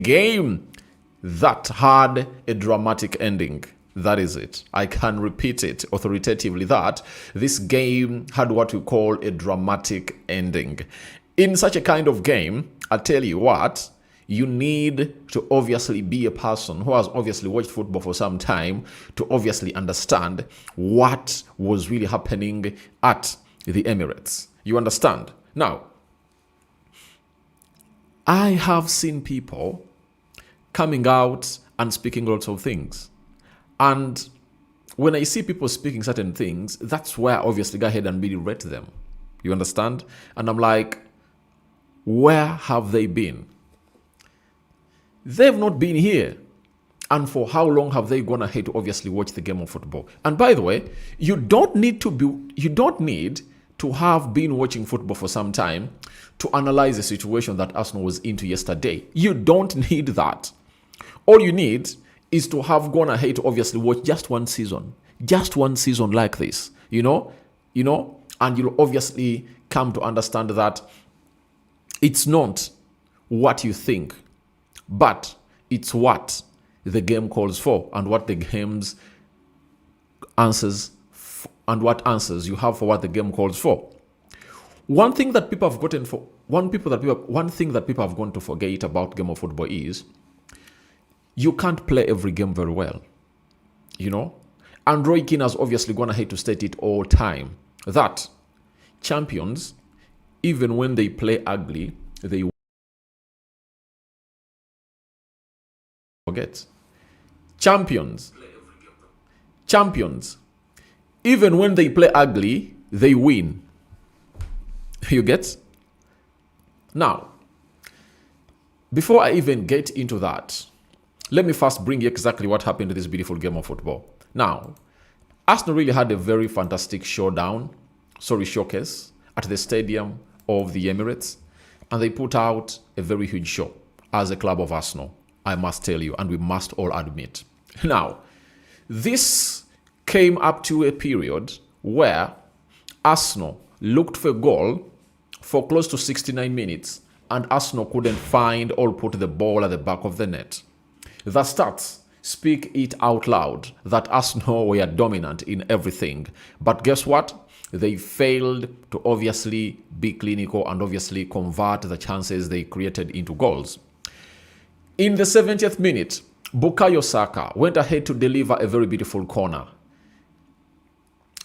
game that had a dramatic ending. That is it. I can repeat it authoritatively that this game had what we call a dramatic ending. In such a kind of game, I tell you what, you need to obviously be a person who has obviously watched football for some time to obviously understand what was really happening at the Emirates. You understand? Now, I have seen people coming out and speaking lots of things. And when I see people speaking certain things, that's where I obviously go ahead and really rate them. You understand? And I'm like, where have they been? They've not been here. And for how long have they gone ahead to obviously watch the game of football? And by the way, you don't need to have been watching football for some time to analyze the situation that Arsenal was into yesterday. You don't need that. All you need is to have gone ahead to obviously watch just one season like this, you know, and you'll obviously come to understand that it's not what you think, but it's what the game calls for and what the game's answers and what answers you have for what the game calls for. One thing that people have gone to forget about game of football is you can't play every game very well, you know. And Roy Keane has obviously gone ahead to state it all time that champions, even when they play ugly, they forget. Champions, even when they play ugly, they win. You get? Now, before I even get into that, let me first bring you exactly what happened to this beautiful game of football. Now, Arsenal really had a very fantastic showcase at the stadium of the Emirates, and they put out a very huge show as a club of Arsenal, I must tell you, and we must all admit. Now, this came up to a period where Arsenal looked for a goal for close to 69 minutes, and Arsenal couldn't find or put the ball at the back of the net. The stats speak it out loud that Arsenal were dominant in everything. But guess what? They failed to obviously be clinical and obviously convert the chances they created into goals. In the 70th minute, Bukayo Saka went ahead to deliver a very beautiful corner.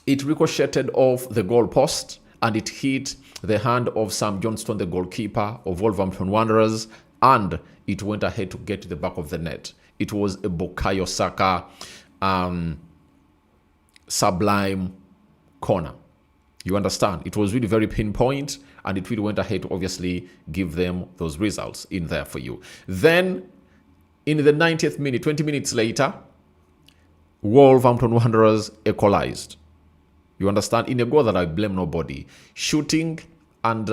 It ricocheted off the goal post and it hit the hand of Sam Johnston, the goalkeeper of Wolverhampton Wanderers, and it went ahead to get to the back of the net. It was a Bukayo Saka sublime corner. You understand? It was really very pinpoint, and it really went ahead to obviously give them those results in there for you. Then, in the 90th minute, 20 minutes later, Wolverhampton Wanderers equalized. You understand? In a goal that I blame nobody. Shooting, and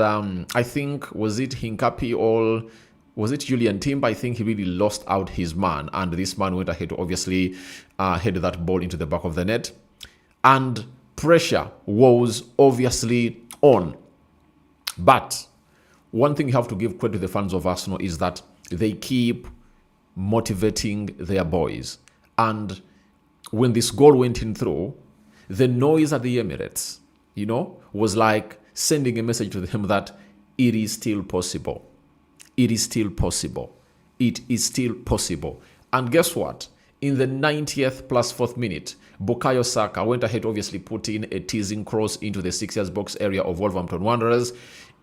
I think, was it Hincapi or was it Julian Timber? I think he really lost out his man, and this man went ahead to obviously head that ball into the back of the net. And pressure was obviously on. But one thing you have to give credit to the fans of Arsenal is that they keep motivating their boys. And when this goal went in through, the noise at the Emirates, you know, was like sending a message to them that it is still possible. It is still possible. It is still possible. And guess what? In the 90th plus 4th minute, Bukayo Saka went ahead to obviously put in a teasing cross into the 6 box area of Wolverhampton Wanderers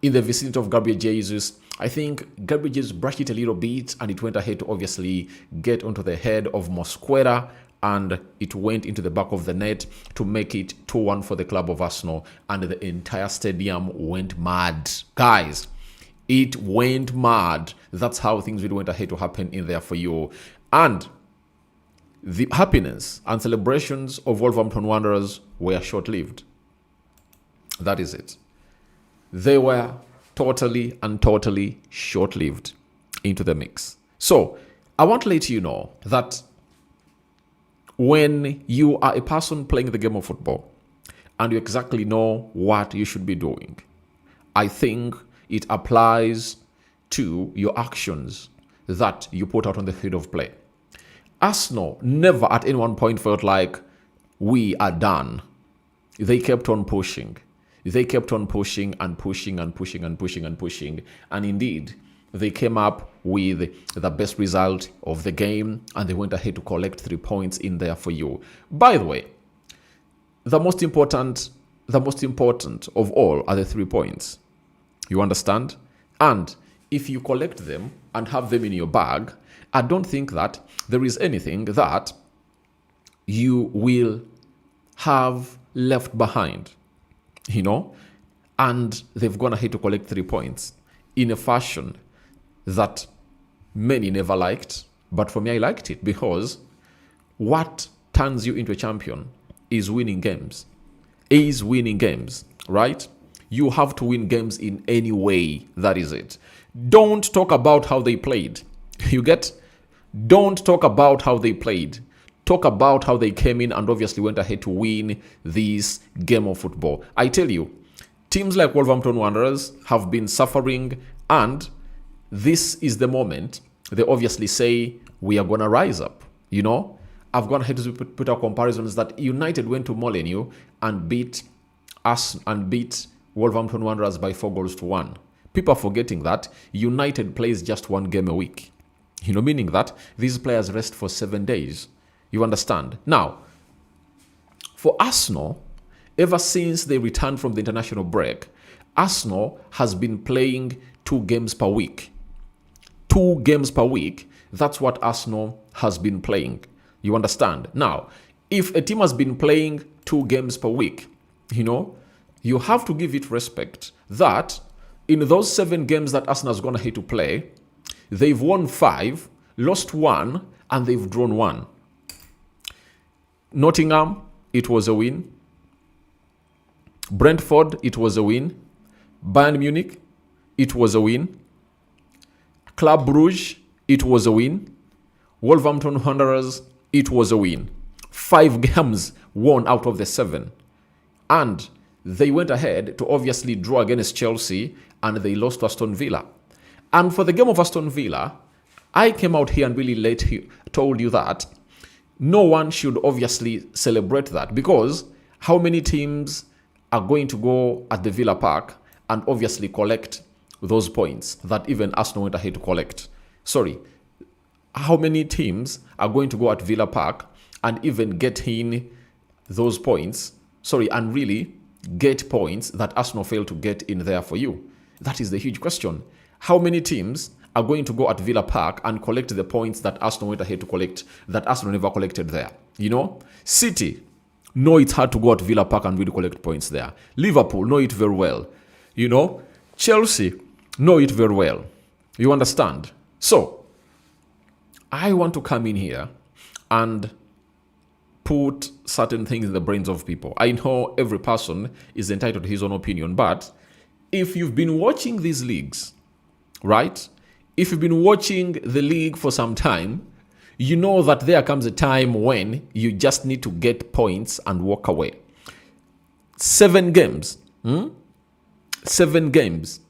in the vicinity of Gabriel Jesus. I think Gabriel Jesus brushed it a little bit and it went ahead to obviously get onto the head of Mosquera, and it went into the back of the net to make it 2-1 for the club of Arsenal, and the entire stadium went mad. Guys, it went mad. That's how things really went ahead to happen in there for you. And the happiness and celebrations of Wolverhampton Wanderers were short-lived. That is it. They were totally short-lived into the mix. So I want to let you know that when you are a person playing the game of football and you exactly know what you should be doing, I think it applies to your actions that you put out on the field of play. Arsenal never at any one point felt like we are done. They kept on pushing. They kept on pushing and pushing and pushing and pushing and pushing. And indeed, they came up with the best result of the game, and they went ahead to collect 3 points in there for you. By the way, the most important of all are the 3 points. You understand? And if you collect them and have them in your bag, I don't think that there is anything that you will have left behind, and they've gone ahead to collect 3 points in a fashion that many never liked. But for me, I liked it, because what turns you into a champion is winning games. Right? You have to win games in any way. That is it. Don't talk about how they played. You get? Don't talk about how they played. Talk about how they came in and obviously went ahead to win this game of football. I tell you, teams like Wolverhampton Wanderers have been suffering, and this is the moment they obviously say, we are going to rise up. I've gone ahead to put out comparisons that United went to Molineux and beat us and beat Wolverhampton Wanderers by 4-1. People are forgetting that United plays just 1 game a week. Meaning that these players rest for 7 days. You understand? Now, for Arsenal, ever since they returned from the international break, Arsenal has been playing 2 games per week. 2 games per week. That's what Arsenal has been playing. You understand? Now, if a team has been playing 2 games per week, you have to give it respect that in those 7 games that Arsenal has gone ahead to play, they've won 5, lost 1, and they've drawn 1. Nottingham, it was a win. Brentford, it was a win. Bayern Munich, it was a win. Club Brugge, it was a win. Wolverhampton Wanderers, it was a win. 5 games won out of the 7. And they went ahead to obviously draw against Chelsea, and they lost to Aston Villa. And for the game of Aston Villa, I came out here and really told you that no one should obviously celebrate that, because how many teams are going to go at the Villa Park and obviously collect those points that even Arsenal went ahead to collect? How many teams are going to go at Villa Park and even get in those points, and really get points that Arsenal failed to get in there for you? That is the huge question. How many teams are going to go at Villa Park and collect the points that Arsenal went ahead to collect, that Arsenal never collected there? City know it's hard to go at Villa Park and really collect points there. Liverpool know it very well. Chelsea know it very well. You understand? So, I want to come in here and put certain things in the brains of people. I know every person is entitled to his own opinion, but if you've been watching these leagues, right? If you've been watching the league for some time, you know that there comes a time when you just need to get points and walk away. 7 games. 7 games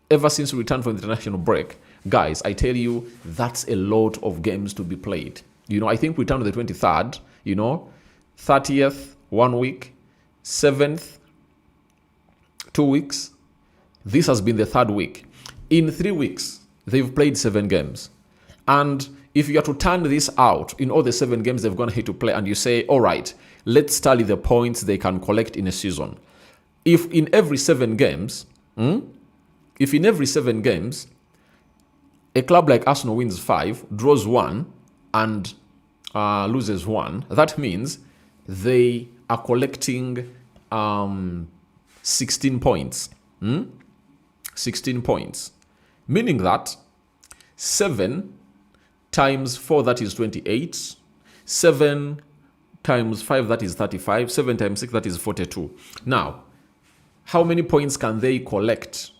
ever since we returned from the international break. Guys, I tell you, that's a lot of games to be played. I think we returned on the 23rd, 30th, 1 week, 7th, 2 weeks. This has been the 3rd week. In 3 weeks, they've played 7 games. And if you are to turn this out, in all the 7 games they've gone ahead to play, and you say, all right, let's tally the points they can collect in a season. If in every 7 games, a club like Arsenal wins 5, draws 1, and loses 1, that means they are collecting 16 points. 16 points. Meaning that 7 times 4, that is 28. 7 times 5, that is 35. 7 times 6, that is 42. Now, how many points can they collect?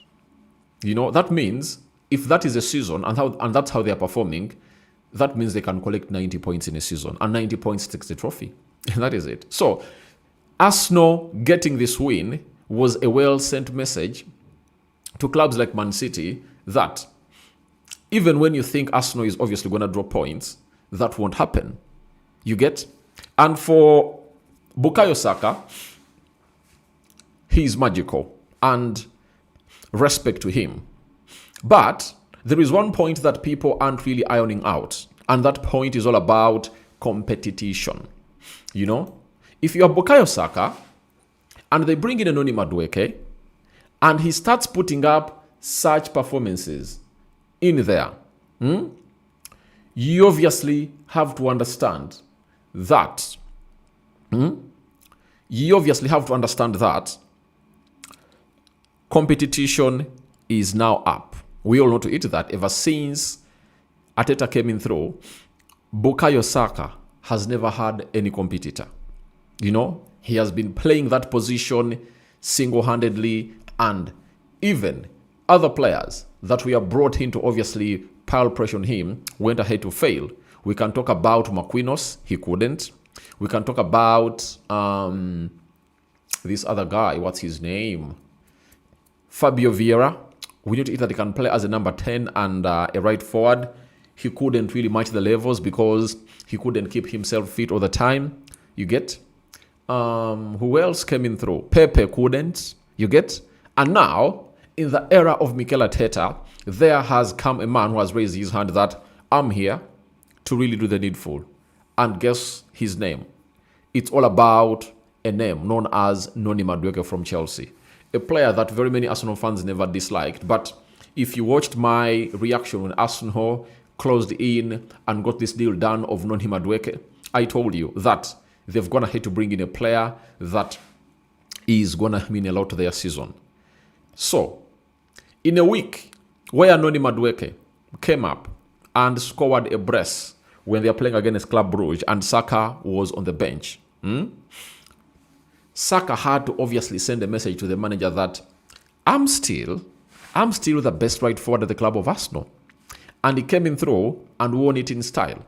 That means if that is a season and that's how they are performing, that means they can collect 90 points in a season, and 90 points takes the trophy. And that is it. So, Arsenal getting this win was a well-sent message to clubs like Man City that Even when you think Arsenal is obviously going to drop points, that won't happen. You get? And for Bukayo Saka, he's magical. And respect to him. But there is one point that people aren't really ironing out. And that point is all about competition. You know? If you are Bukayo Saka, and they bring in Noni Madueke, and he starts putting up such performances in there, you obviously have to understand that. You obviously have to understand that competition is now up. We all know to it that ever since Arteta came in through, Bukayo Saka has never had any competitor. You know, he has been playing that position single-handedly, and even other players that we have brought in to obviously pile pressure on him went ahead to fail. We can talk about Marquinhos, he couldn't. We can talk about this other guy, what's his name? Fabio Vieira. We need to either he can play as a number 10 and a right forward. He couldn't really match the levels because he couldn't keep himself fit all the time. You get? Who else came in through? Pepe couldn't. You get? And now, in the era of Mikel Arteta, there has come a man who has raised his hand that I'm here to really do the needful. And guess his name? It's all about a name known as Noni Madueke from Chelsea. A player that very many Arsenal fans never disliked. But if you watched my reaction when Arsenal closed in and got this deal done of Noni Madueke, I told you that they've gone ahead to bring in a player that is going to mean a lot to their season. So, in a week where Noni Madueke came up and scored a brace when they are playing against Club Brugge and Saka was on the bench, Saka had to obviously send a message to the manager that I'm still the best right forward at the club of Arsenal. And he came in through and won it in style.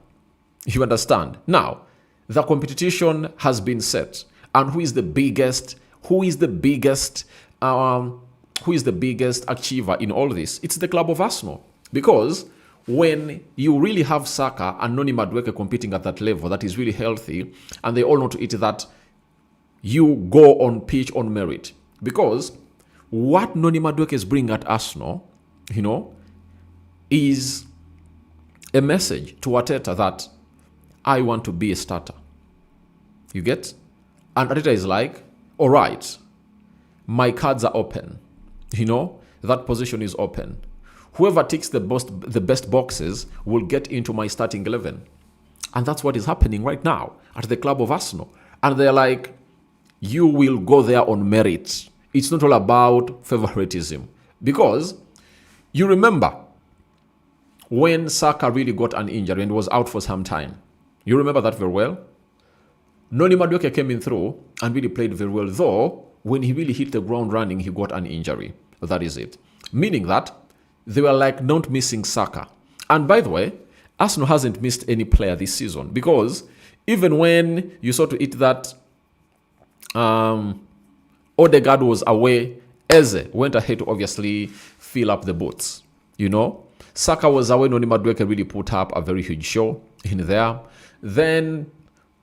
You understand? Now, the competition has been set. And who is the biggest achiever in all this? It's the club of Arsenal. Because when you really have Saka and Noni Madueke competing at that level, that is really healthy, and they all know to it that you go on pitch on merit. Because what Noni Madueke is bringing at Arsenal, you know, is a message to Arteta that I want to be a starter. You get? And Arteta is like, all right, my cards are open. You know, that position is open. Whoever ticks the best boxes will get into my starting 11. And that's what is happening right now at the club of Arsenal. And they're like, you will go there on merit. It's not all about favoritism. Because you remember when Saka really got an injury and was out for some time. You remember that very well? Noni Madueke came in through and really played very well. Though, when he really hit the ground running, he got an injury. That is it. Meaning that they were like not missing Saka. And by the way, Arsenal hasn't missed any player this season. Because even when you saw to it that Odegaard was away, Eze went ahead to obviously fill up the boots. You know? Saka was away, Noni Madueke really put up a very huge show in there. Then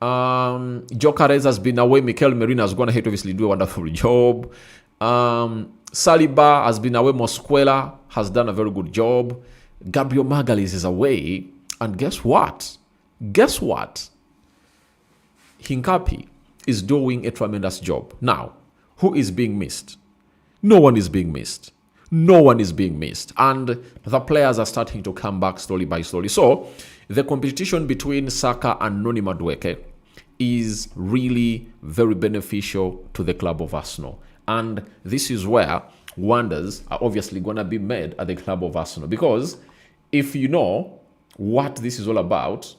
Gyökeres has been away. Mikel Merino has gone ahead to obviously do a wonderful job. Saliba has been away. Mosquera has done a very good job. Gabriel Magalhaes is away. And guess what? Hincapi is doing a tremendous job. Now, who is being missed? No one is being missed. And the players are starting to come back slowly by slowly. So, the competition between Saka and Noni Madueke is really very beneficial to the club of Arsenal. And this is where wonders are obviously going to be made at the club of Arsenal. Because if you know what this is all about,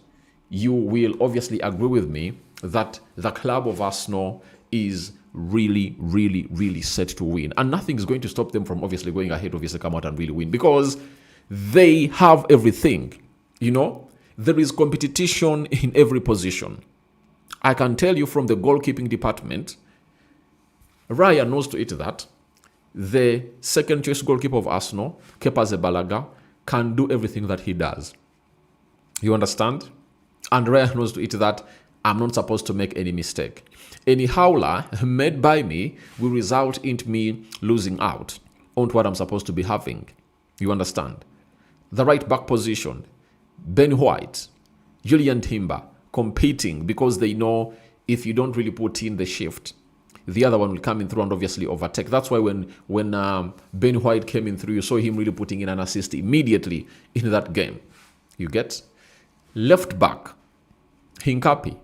you will obviously agree with me that the club of Arsenal is really set to win. And nothing is going to stop them from obviously going ahead, obviously come out and really win. Because they have everything. You know, there is competition in every position. I can tell you from the goalkeeping department, Raya knows to it that the second choice goalkeeper of Arsenal, Kepa Arrizabalaga, can do everything that he does. You understand? And Raya knows to it that I'm not supposed to make any mistake. Any howler made by me will result in me losing out on what I'm supposed to be having. You understand? The right back position, Ben White, Julian Timber, competing because they know if you don't really put in the shift, the other one will come in through and obviously overtake. That's why when Ben White came in through, you saw him really putting in an assist immediately in that game. You get? Left back, Hincapi,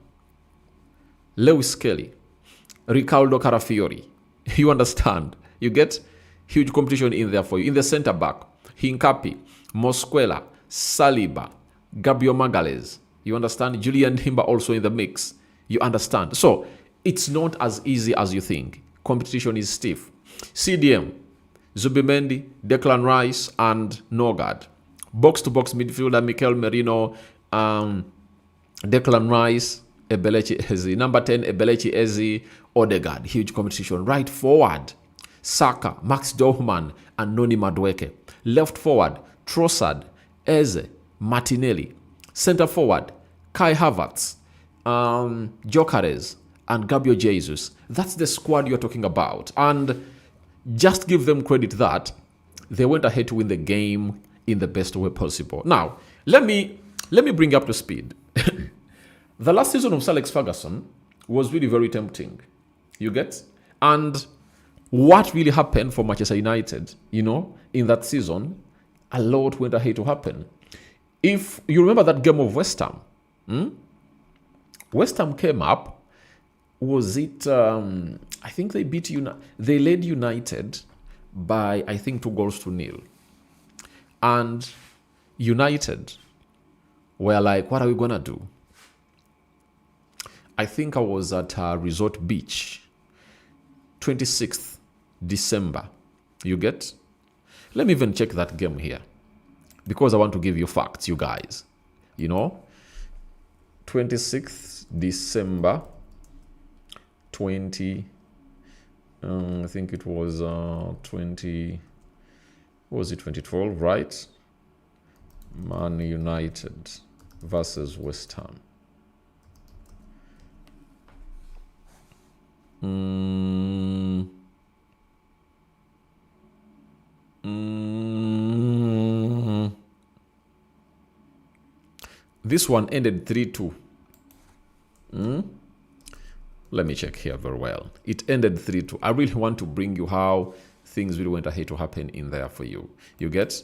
Lewis Kelly, Riccardo Carafiori. You understand? You get? Huge competition in there for you. In the centre back, Hincapi, Mosquera, Saliba, Gabriel Magalhaes. You understand? Julian Timber also in the mix. You understand? So, it's not as easy as you think. Competition is stiff. CDM, Zubimendi, Declan Rice, and Norgard. Box-to-box midfielder, Mikel Merino, Declan Rice, Ebelechi Eze. Number 10, Ebelechi Eze, Odegaard. Huge competition. Right forward, Saka, Max Dohman, and Noni Madueke. Left forward, Trossard, Eze, Martinelli. Center forward, Kai Havertz, Gyökeres, and Gabriel Jesus. That's the squad you're talking about. And just give them credit that they went ahead to win the game in the best way possible. Now, let me bring you up to speed. The last season of Sir Alex Ferguson was really very tempting. You get? And what really happened for Manchester United, in that season, a lot went ahead to happen. If you remember that game of West Ham, West Ham came up, was it, I think they beat they led United by, I think, 2-0. And United were like, what are we going to do? I think I was at Resort Beach, 26th December. You get? Let me even check that game here, because I want to give you facts, you guys. 26th December 20, I think it was 2012, right? Man United versus West Ham. This one ended 3-2. Let me check here very well. It ended 3-2. I really want to bring you how things really went ahead to happen in there for you. You get?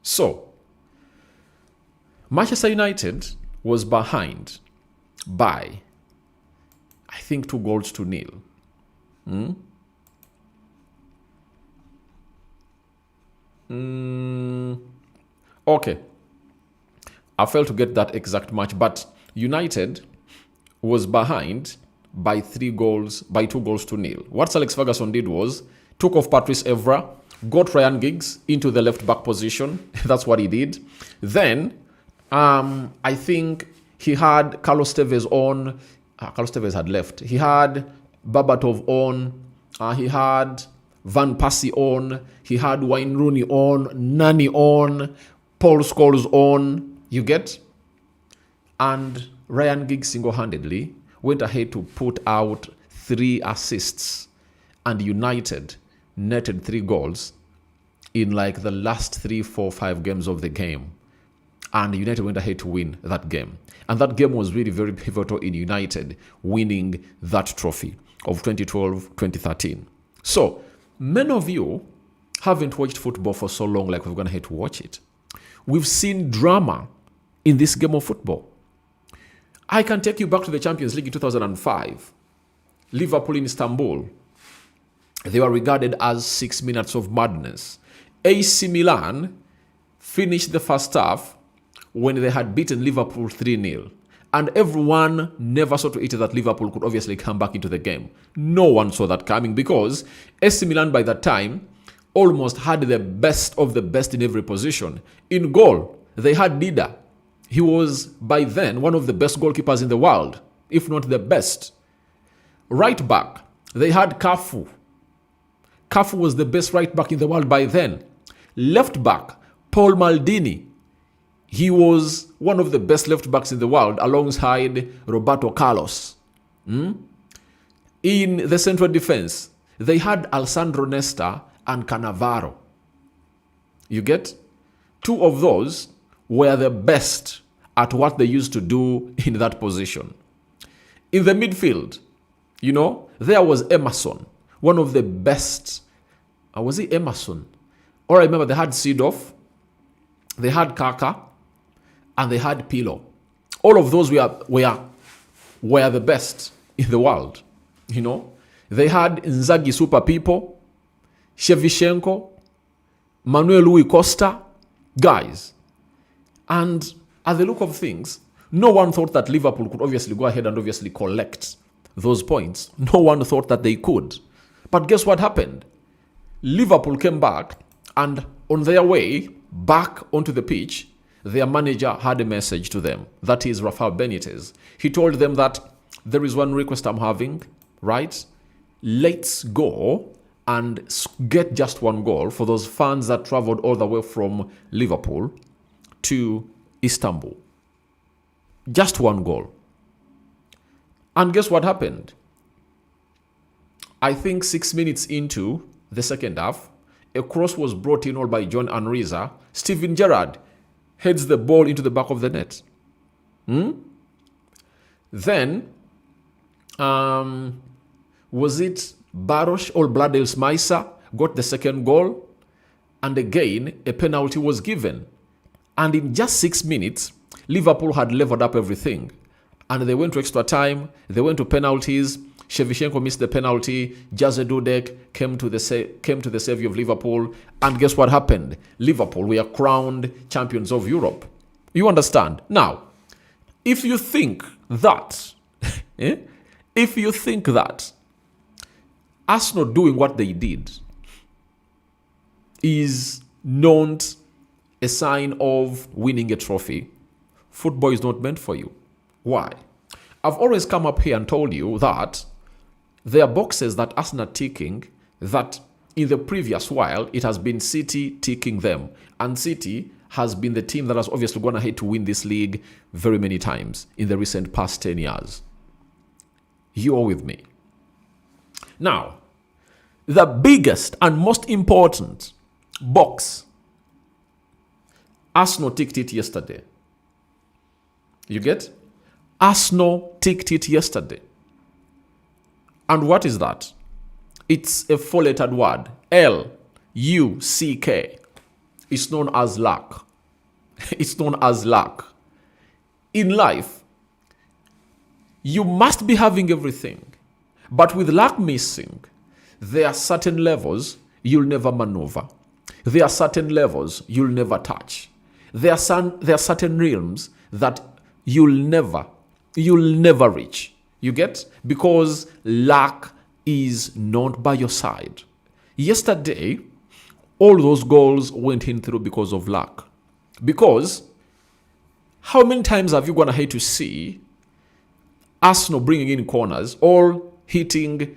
So, Manchester United was behind by, I think, 2-0. Okay. I failed to get that exact match, but United was behind by 2-0. What Sir Alex Ferguson did was took off Patrice Evra, got Ryan Giggs into the left back position. That's what he did. Then, I think he had Carlos Tevez on. Carlos Tevez had left. He had Babatov on. He had Van Persie on. He had Wayne Rooney on. Nani on. Paul Scholes on. You get? And Ryan Giggs single-handedly went ahead to put out 3 assists, and United netted 3 goals in like the last 3, 4, 5 games of the game. And United went ahead to win that game. And that game was really very pivotal in United winning that trophy of 2012-2013. So, many of you haven't watched football for so long like we've gone ahead to watch it. We've seen drama in this game of football. I can take you back to the Champions League in 2005. Liverpool in Istanbul. They were regarded as 6 minutes of madness. AC Milan finished the first half when they had beaten Liverpool 3-0. And everyone never saw to it that Liverpool could obviously come back into the game. No one saw that coming, because AC Milan by that time almost had the best of the best in every position. In goal, they had Dida. He was, by then, one of the best goalkeepers in the world, if not the best. Right back, they had Cafu. Cafu was the best right back in the world by then. Left back, Paul Maldini, he was one of the best left backs in the world alongside Roberto Carlos. In the central defense, they had Alessandro Nesta and Cannavaro. You get? Two of those were the best at what they used to do in that position. In the midfield, there was Emerson, one of the best. Was it Emerson? Or I remember they had Seedorf, they had Kaka, and they had Pirlo. All of those were the best in the world. They had Inzaghi Super People, Shevchenko, Manuel Rui Costa, guys. And at the look of things, no one thought that Liverpool could obviously go ahead and obviously collect those points. No one thought that they could. But guess what happened? Liverpool came back, and on their way back onto the pitch, their manager had a message to them. That is Rafael Benitez. He told them that there is one request I'm having, right? Let's go and get just one goal for those fans that traveled all the way from Liverpool to Istanbul. Just one goal. And guess what happened? I think 6 minutes into the second half, a cross was brought in all by John Anriza. Steven Gerrard heads the ball into the back of the net. Then, was it Baros or Bladels Maisa got the second goal? And again, a penalty was given. And in just 6 minutes, Liverpool had leveled up everything. And they went to extra time. They went to penalties. Shevchenko missed the penalty. Jaze Dudek came to the savior of Liverpool. And guess what happened? Liverpool were crowned champions of Europe. You understand? Now, if you think that, Arsenal doing what they did is not a sign of winning a trophy, football is not meant for you. Why? I've always come up here and told you that there are boxes that Arsenal are ticking that in the previous while, it has been City ticking them. And City has been the team that has obviously gone ahead to win this league very many times in the recent past 10 years. You are with me. Now, the biggest and most important box, Arsenal ticked it yesterday. You get? Arsenal ticked it yesterday. And what is that? It's a four-lettered word. L-U-C-K. It's known as luck. It's known as luck. In life, you must be having everything. But with luck missing, there are certain levels you'll never maneuver. There are certain levels you'll never touch. There are certain realms that you'll never reach. You get? Because luck is not by your side. Yesterday, all those goals went in through because of luck. Because how many times have you gone ahead to see Arsenal bringing in corners or hitting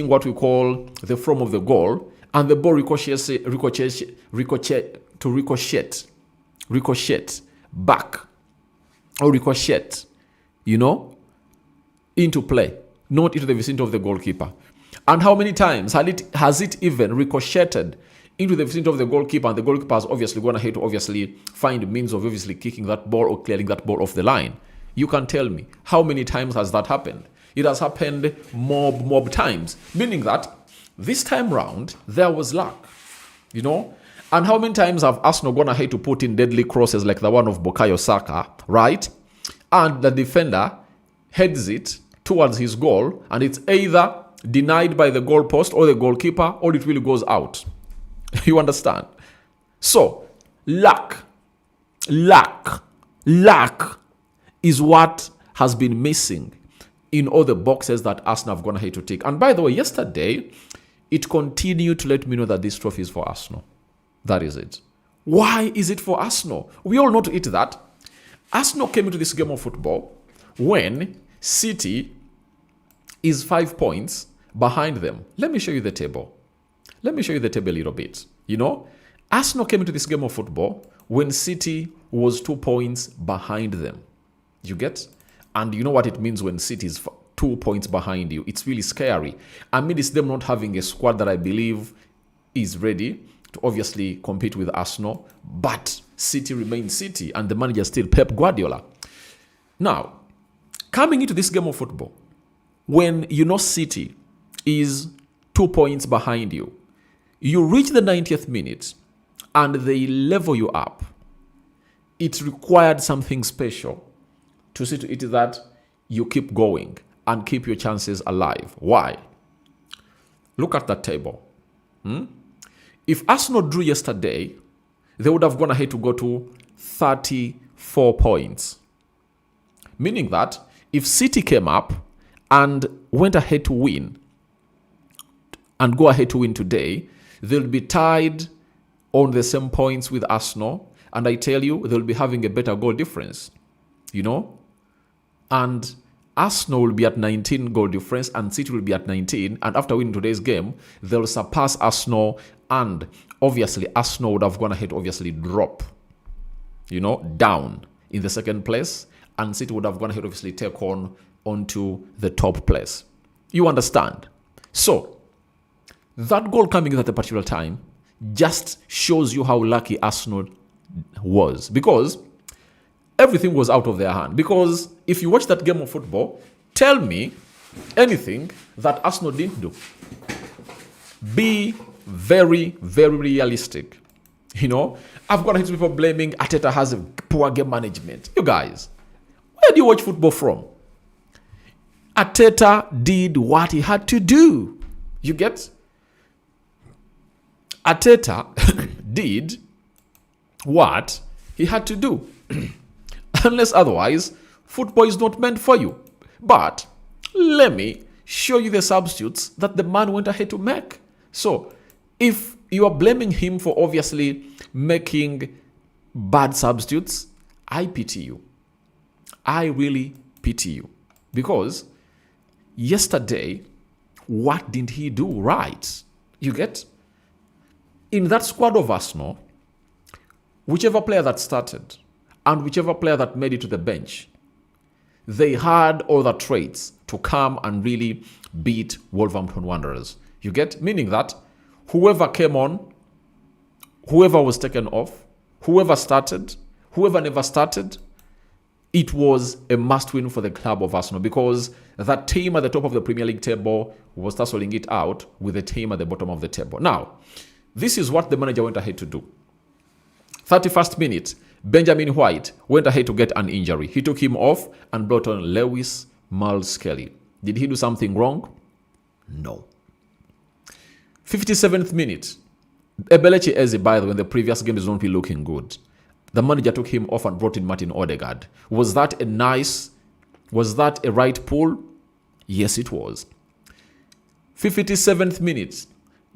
what we call the front of the goal, and the ball ricochet back, or ricochet, into play, not into the vicinity of the goalkeeper. And how many times has it even ricocheted into the vicinity of the goalkeeper, and the goalkeeper has obviously gone ahead to obviously find means of obviously kicking that ball or clearing that ball off the line? You can tell me, how many times has that happened? It has happened mob times, meaning that this time round, there was luck, And how many times have Arsenal gone ahead to put in deadly crosses like the one of Bukayo Saka, right? And the defender heads it towards his goal, and it's either denied by the goalpost or the goalkeeper, or it really goes out. You understand? So, luck is what has been missing in all the boxes that Arsenal have gone ahead to tick. And by the way, yesterday, it continued to let me know that this trophy is for Arsenal. That is it. Why is it for Arsenal? We all know to it that Arsenal came into this game of football when City is 5 points behind them. Let me show you the table. Let me show you the table a little bit. Arsenal came into this game of football when City was 2 points behind them. You get? And you know what it means when City is 2 points behind you. It's really scary. I mean, it's them not having a squad that I believe is ready to obviously compete with Arsenal. But City remains City and the manager still Pep Guardiola. Now, coming into this game of football, when you know City is 2 points behind you, you reach the 90th minute and they level you up. It required something special to see to it that you keep going and keep your chances alive. Why? Look at that table. If Arsenal drew yesterday, they would have gone ahead to go to 34 points. Meaning that if City came up and went ahead to win and go ahead to win today, they'll be tied on the same points with Arsenal. And I tell you, they'll be having a better goal difference. You know? And Arsenal will be at 19 goal difference and City will be at 19. And after winning today's game, they'll surpass Arsenal. And obviously, Arsenal would have gone ahead to obviously drop, down in the second place. And City would have gone ahead to obviously take onto the top place. You understand? So, that goal coming in at a particular time just shows you how lucky Arsenal was. Because everything was out of their hand. Because if you watch that game of football, tell me anything that Arsenal didn't do. Be very, very realistic. I've got people blaming Arteta has a poor game management. You guys, where do you watch football from? Arteta did what he had to do. You get? Arteta did what he had to do. Unless otherwise, football is not meant for you. But let me show you the substitutes that the man went ahead to make. So, if you are blaming him for obviously making bad substitutes, I pity you. I really pity you. Because yesterday, what did he do right? You get? In that squad of Arsenal, whichever player that started and whichever player that made it to the bench, they had all the traits to come and really beat Wolverhampton Wanderers. You get? Meaning that whoever came on, whoever was taken off, whoever started, whoever never started, it was a must-win for the club of Arsenal because that team at the top of the Premier League table was tussling it out with the team at the bottom of the table. Now, this is what the manager went ahead to do. 31st minute, Benjamin White went ahead to get an injury. He took him off and brought on Lewis Skelly. Did he do something wrong? No. 57th minute, Ebelechi Eze, by the way, in the previous game is not really looking good. The manager took him off and brought in Martin Odegaard. Was that a right pull? Yes, it was. 57th minute,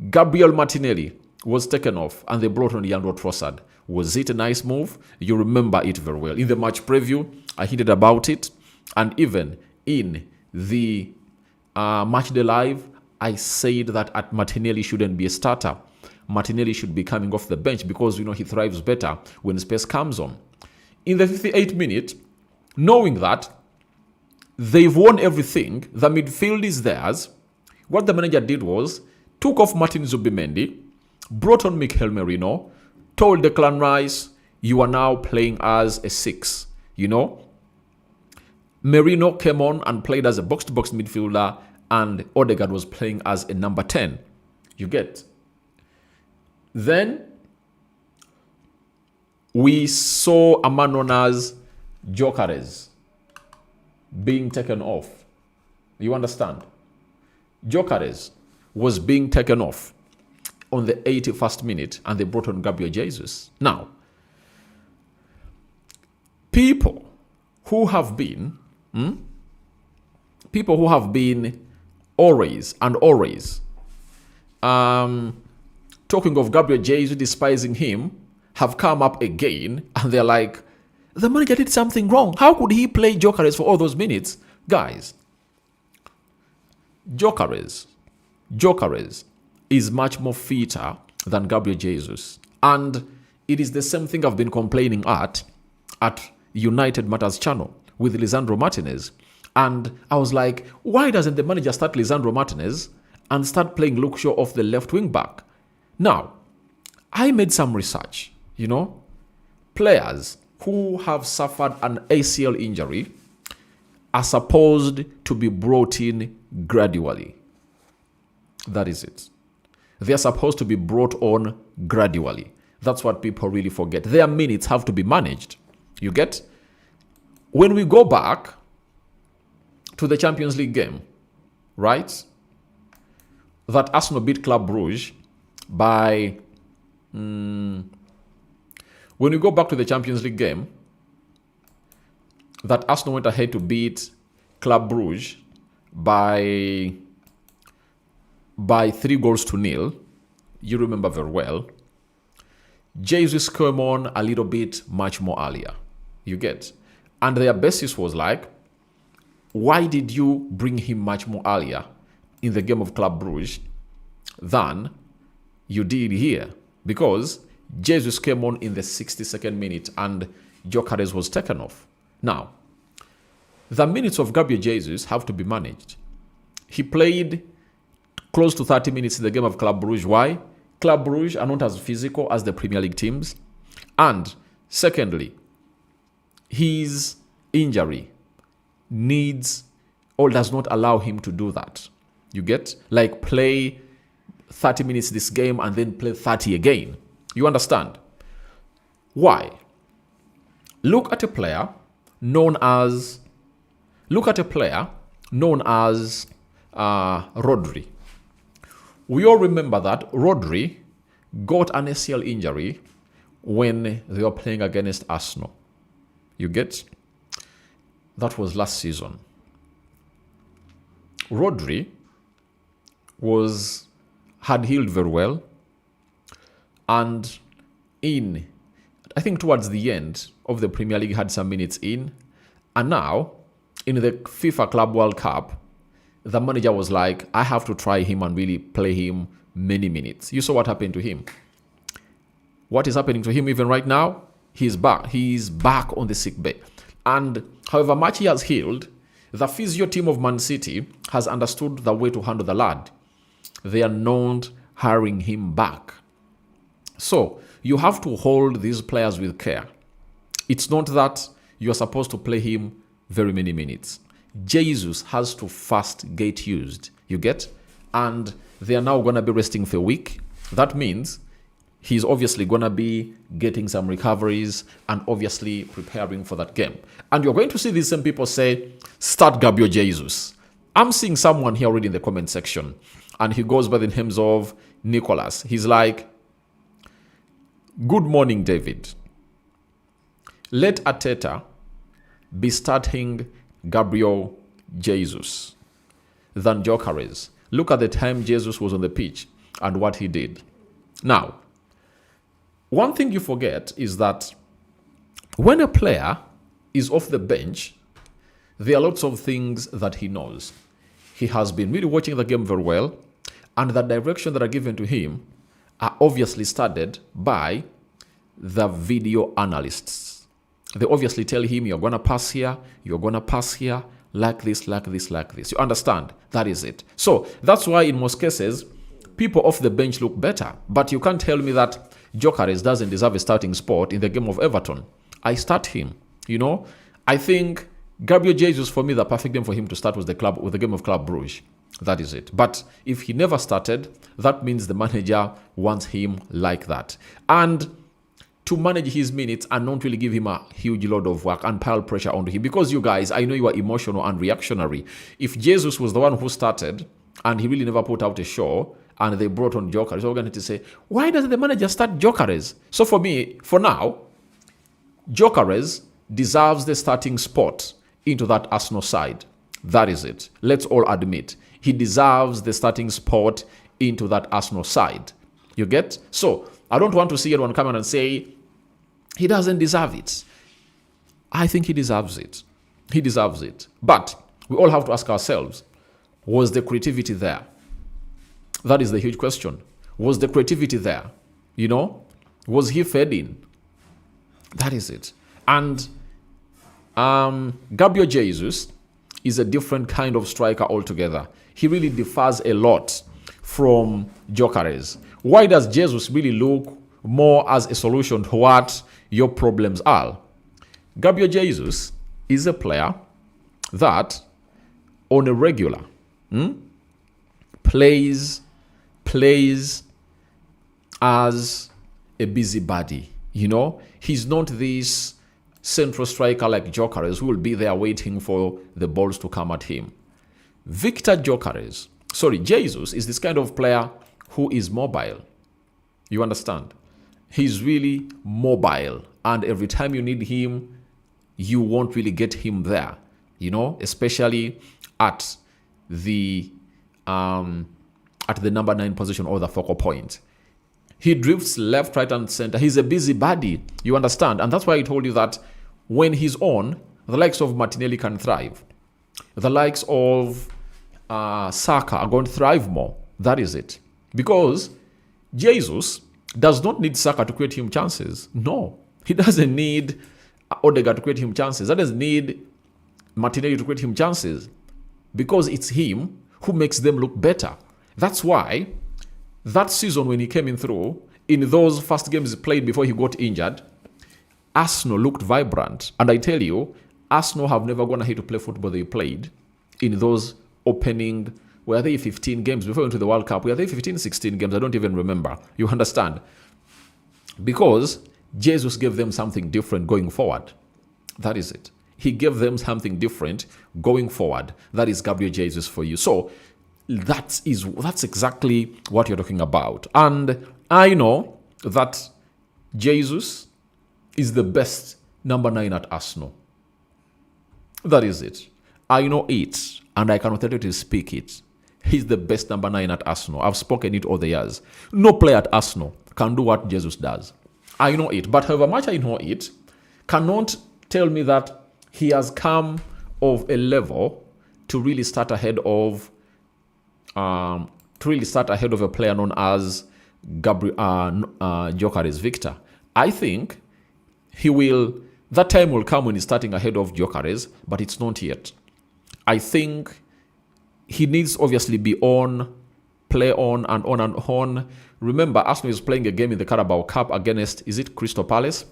Gabriel Martinelli was taken off and they brought on Leandro Trossard. Was it a nice move? You remember it very well. In the match preview, I hinted about it. And even in the match day live, I said that Martinelli shouldn't be a starter. Martinelli should be coming off the bench because, he thrives better when space comes on. In the 58th minute, knowing that they've won everything, the midfield is theirs, what the manager did was took off Martin Zubimendi, brought on Mikel Merino, told Declan Rice, you are now playing as a 6. Merino came on and played as a box-to-box midfielder and Odegaard was playing as a number 10. You get? Then we saw a man known as Gyökeres being taken off. You understand? Gyökeres was being taken off on the 81st minute and they brought on Gabriel Jesus. Now, people who have been always talking of Gabriel Jesus, despising him, have come up again and they're like, the manager did something wrong. How could he play Gyökeres for all those minutes? Guys, Gyökeres is much more fitter than Gabriel Jesus. And it is the same thing I've been complaining at United Matters channel with Lisandro Martinez. And I was like, why doesn't the manager start Lisandro Martinez and start playing Luke Shaw off the left wing back? Now, I made some research, Players who have suffered an ACL injury are supposed to be brought in gradually. That is it. They are supposed to be brought on gradually. That's what people really forget. Their minutes have to be managed. You get? When we go back to the Champions League game, right? That Arsenal beat Club Brugge by... when we go back to the Champions League game, that Arsenal went ahead to beat Club Brugge by 3-0. You remember very well. Jesus came on a little bit much more earlier. You get? And their basis was like, why did you bring him much more earlier in the game of Club Brugge than you did here? Because Jesus came on in the 62nd minute and Gyökeres was taken off. Now, the minutes of Gabriel Jesus have to be managed. He played close to 30 minutes in the game of Club Brugge. Why? Club Brugge are not as physical as the Premier League teams. And secondly, his injury needs or does not allow him to do that. You get? Like play 30 minutes this game and then play 30 again. You understand? Why? Look at a player known as Rodri. We all remember that Rodri got an ACL injury when they were playing against Arsenal. You get? That was last season. Rodri had healed very well, and I think towards the end of the Premier League had some minutes in, and now in the FIFA Club World Cup, the manager was like, I have to try him and really play him many minutes. You saw what happened to him. What is happening to him even right now? He's back. He's back on the sick bay. And however much he has healed, the physio team of Man City has understood the way to handle the lad. They are not hiring him back. So you have to hold these players with care. It's not that you are supposed to play him very many minutes. Jesus has to first get used. You get? And they are now going to be resting for a week. That means he's obviously going to be getting some recoveries and obviously preparing for that game. And you're going to see these same people say, start Gabriel Jesus. I'm seeing someone here already in the comment section, and he goes by the names of Nicholas. He's like, good morning, David. Let Arteta be starting Gabriel Jesus than Gyökeres. Look at the time Jesus was on the pitch and what he did. Now, one thing you forget is that when a player is off the bench, there are lots of things that he knows. He has been really watching the game very well, and the direction that are given to him are obviously studied by the video analysts. They obviously tell him, you're going to pass here, you're going to pass here, like this, like this, like this. You understand? That is it. So that's why in most cases, people off the bench look better. But you can't tell me that Gyökeres doesn't deserve a starting spot in the game of Everton. I start him. I think Gabriel Jesus, for me, the perfect game for him to start was the game of Club Brugge. That is it. But if he never started, that means the manager wants him like that. And to manage his minutes and not really give him a huge load of work and pile pressure onto him. Because you guys, I know you are emotional and reactionary. If Jesus was the one who started and he really never put out a show and they brought on Gyökeres, so we're going to say, why doesn't the manager start Gyökeres? So for me, for now, Gyökeres deserves the starting spot into that Arsenal side. That is it. Let's all admit. He deserves the starting spot into that Arsenal side. You get? So I don't want to see anyone come out and say, he doesn't deserve it. I think he deserves it. He deserves it. But we all have to ask ourselves, was the creativity there? That is the huge question. Was the creativity there? Was he fed in? That is it. And Gabriel Jesus is a different kind of striker altogether. He really differs a lot from Gyökeres. Why does Jesus really look more as a solution to what your problems are? Gabriel Jesus is a player that on a regular plays as a busybody. You know, he's not this central striker like Gyökeres who will be there waiting for the balls to come at him. Jesus is this kind of player who is mobile. You understand? He's really mobile, and every time you need him, you won't really get him there. You know, especially at the number 9 position or the focal point. He drifts left, right, and center. He's a busybody. You understand? And that's why I told you that when he's on, the likes of Martinelli can thrive. The likes of Saka are going to thrive more. That is it. Because Jesus does not need Saka to create him chances. No. He doesn't need Odegaard to create him chances. That doesn't need Martinelli to create him chances. Because it's him who makes them look better. That's why that season when he came in through, in those first games he played before he got injured, Arsenal looked vibrant. And I tell you, Arsenal have never gone ahead to play football they played in those opening, were they 15 games before we went to the World Cup? Were they 15, 16 games? I don't even remember. You understand? Because Jesus gave them something different going forward. That is it. He gave them something different going forward. That is Gabriel Jesus for you. So that's exactly what you're talking about. And I know that Jesus is the best number 9 at Arsenal. That is it. I know it, and I can authentically speak it. He's the best number 9 at Arsenal. I've spoken it all the years. No player at Arsenal can do what Jesus does. I know it, but however much I know it, cannot tell me that he has come of a level to really start ahead of a player known as Gyökeres Victor. I think that time will come when he's starting ahead of Gyökeres, but it's not yet. I think he needs obviously be on, play on and on and on. Remember, Arsenal is playing a game in the Carabao Cup against, is it Crystal Palace?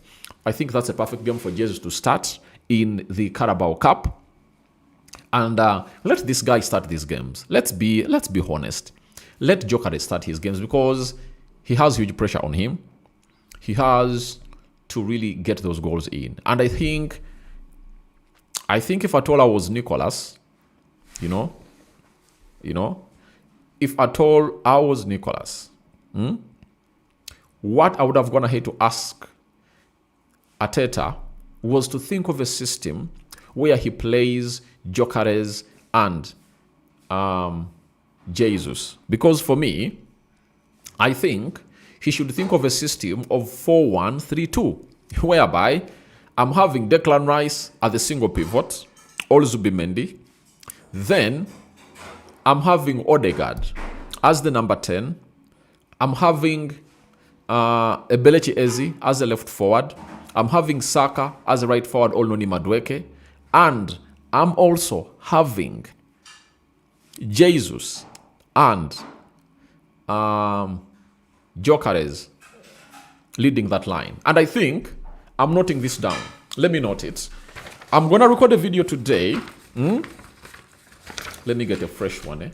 I think that's a perfect game for Jesus to start in the Carabao Cup. And let this guy start these games. Let's be honest. Let Gyökeres start his games because he has huge pressure on him. He has to really get those goals in. And I think if at all I was Nicolas, if at all I was Nicolas, what I would have gone ahead to ask Arteta was to think of a system where he plays Gyökeres and Jesus. Because for me, I think he should think of a system of 4-1-3-2, whereby I'm having Declan Rice as the single pivot, Zubimendi. Then I'm having Odegaard as the number 10. I'm having Ebelechi Eze as a left forward. I'm having Saka as a right forward, Olnoni Madueke. And I'm also having Jesus and Gyökeres leading that line. And I think I'm noting this down. Let me note it. I'm going to record a video today. Let me get a fresh one.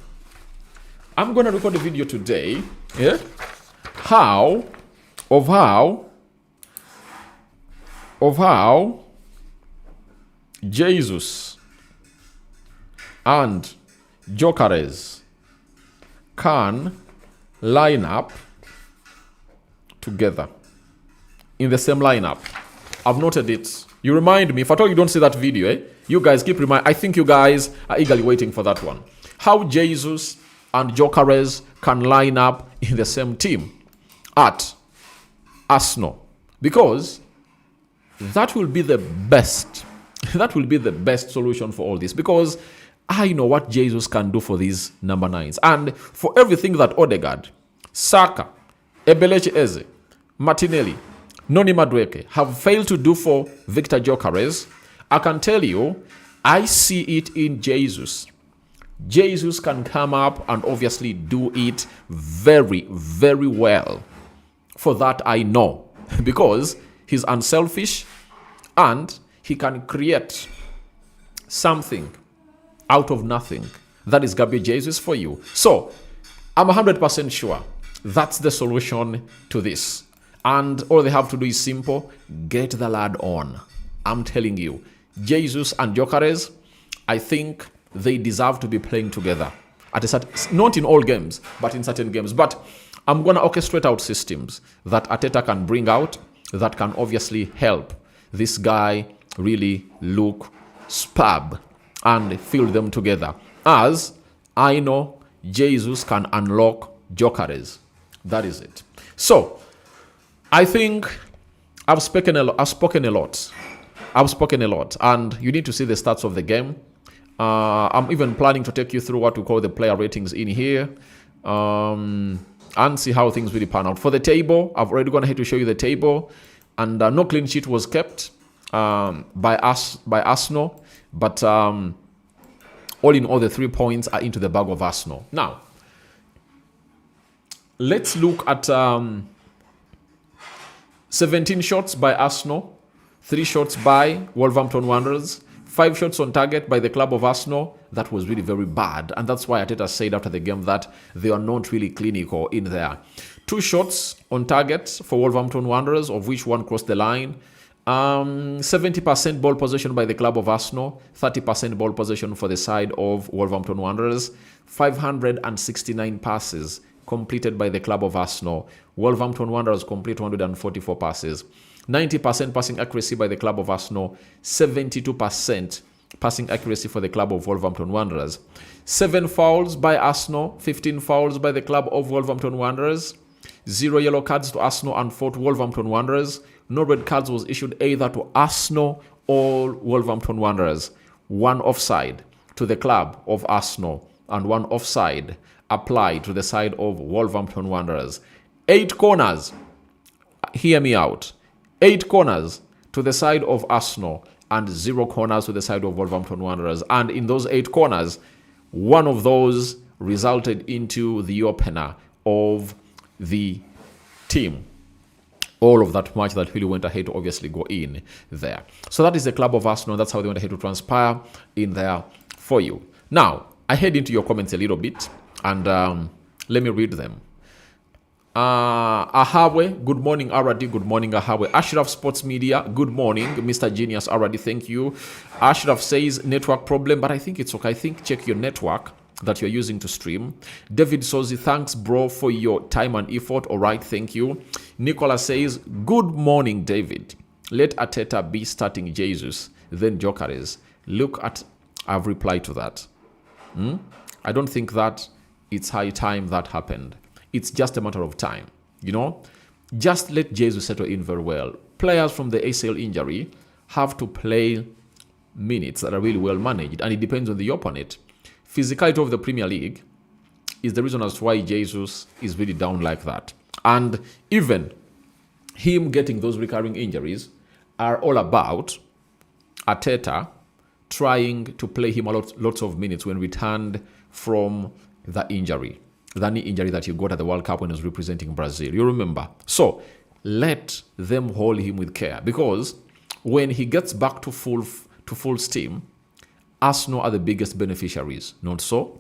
I'm going to record a video today. How Jesus and Gyökeres can line up together in the same lineup. I've noted it. You remind me, if at all you don't see that video, you guys keep reminding. I think you guys are eagerly waiting for that one. How Jesus and Gyökeres can line up in the same team at Arsenal. Because that will be the best. That will be the best solution for all this. Because I know what Jesus can do for these number 9s. And for everything that Odegaard, Saka, Ebelechi Eze, Martinelli, Noni Madueke have failed to do for Victor Gyökeres, I can tell you, I see it in Jesus. Jesus can come up and obviously do it very, very well. For that I know, because he's unselfish and he can create something out of nothing. That is Gabriel Jesus for you. So I'm 100% sure that's the solution to this. And all they have to do is simple: get the lad on. I'm telling you, Jesus and Gyökeres, I think they deserve to be playing together. Not in all games, but in certain games. But I'm going to orchestrate out systems that Arteta can bring out that can obviously help this guy really look superb and field them together. As I know Jesus can unlock Gyökeres. That is it. So I think I've spoken a lot. And you need to see the stats of the game. I'm even planning to take you through what we call the player ratings in here, and see how things really pan out. For the table, I've already gone ahead to show you the table, and no clean sheet was kept by Arsenal, but all in all, the 3 points are into the bag of Arsenal. Now, let's look at 17 shots by Arsenal, 3 shots by Wolverhampton Wanderers, 5 shots on target by the club of Arsenal. That was really very bad. And that's why Arteta said after the game that they are not really clinical in there. 2 shots on target for Wolverhampton Wanderers, of which 1 crossed the line. 70% ball possession by the club of Arsenal, 30% ball possession for the side of Wolverhampton Wanderers, 569 passes completed by the club of Arsenal. Wolverhampton Wanderers complete 144 passes. 90% passing accuracy by the club of Arsenal, 72% passing accuracy for the club of Wolverhampton Wanderers. 7 fouls by Arsenal, 15 fouls by the club of Wolverhampton Wanderers. 0 yellow cards to Arsenal and 4 to Wolverhampton Wanderers. No red cards was issued either to Arsenal or Wolverhampton Wanderers. 1 offside to the club of Arsenal and 1 offside applied to the side of Wolverhampton Wanderers. 8 corners, hear me out. 8 corners to the side of Arsenal and 0 corners to the side of Wolverhampton Wanderers. And in those 8 corners, 1 of those resulted into the opener of the team. All of that match that really went ahead to obviously go in there. So that is the club of Arsenal. That's how they went ahead to transpire in there for you. Now, I head into your comments a little bit and let me read them. Ahawe, good morning, Aradi. Good morning, Ahawe. Ashraf Sports Media, good morning, Mr. Genius Aradi. Thank you. Ashraf says network problem, but I think it's okay. I think check your network that you're using to stream. David Sozi, thanks, bro, for your time and effort. All right, thank you. Nicola says, good morning, David. Let Arteta be starting Jesus, then Gyökeres. Look at, I've replied to that. I don't think that it's high time that happened. It's just a matter of time, you know. Just let Jesus settle in very well. Players from the ACL injury have to play minutes that are really well managed, and it depends on the opponent. Physicality of the Premier League is the reason as to why Jesus is really down like that. And even him getting those recurring injuries are all about Arteta trying to play him lots of minutes when returned from the injury. The knee injury that he got at the World Cup when he was representing Brazil. You remember? So let them hold him with care, because when he gets back to full steam, Arsenal are the biggest beneficiaries. Not so?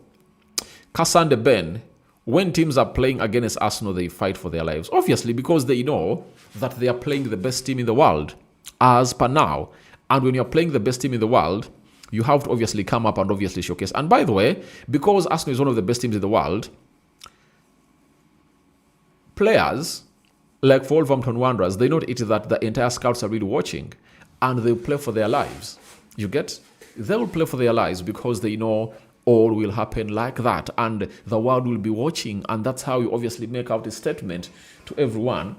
Cassandra Ben, when teams are playing against Arsenal, they fight for their lives. Obviously, because they know that they are playing the best team in the world as per now. And when you're playing the best team in the world, you have to obviously come up and obviously showcase. And by the way, because Arsenal is one of the best teams in the world, players like for Wolverhampton Wanderers, they know that the entire scouts are really watching, and they play for their lives. You get? They will play for their lives because they know all will happen like that, and the world will be watching, and that's how you obviously make out a statement to everyone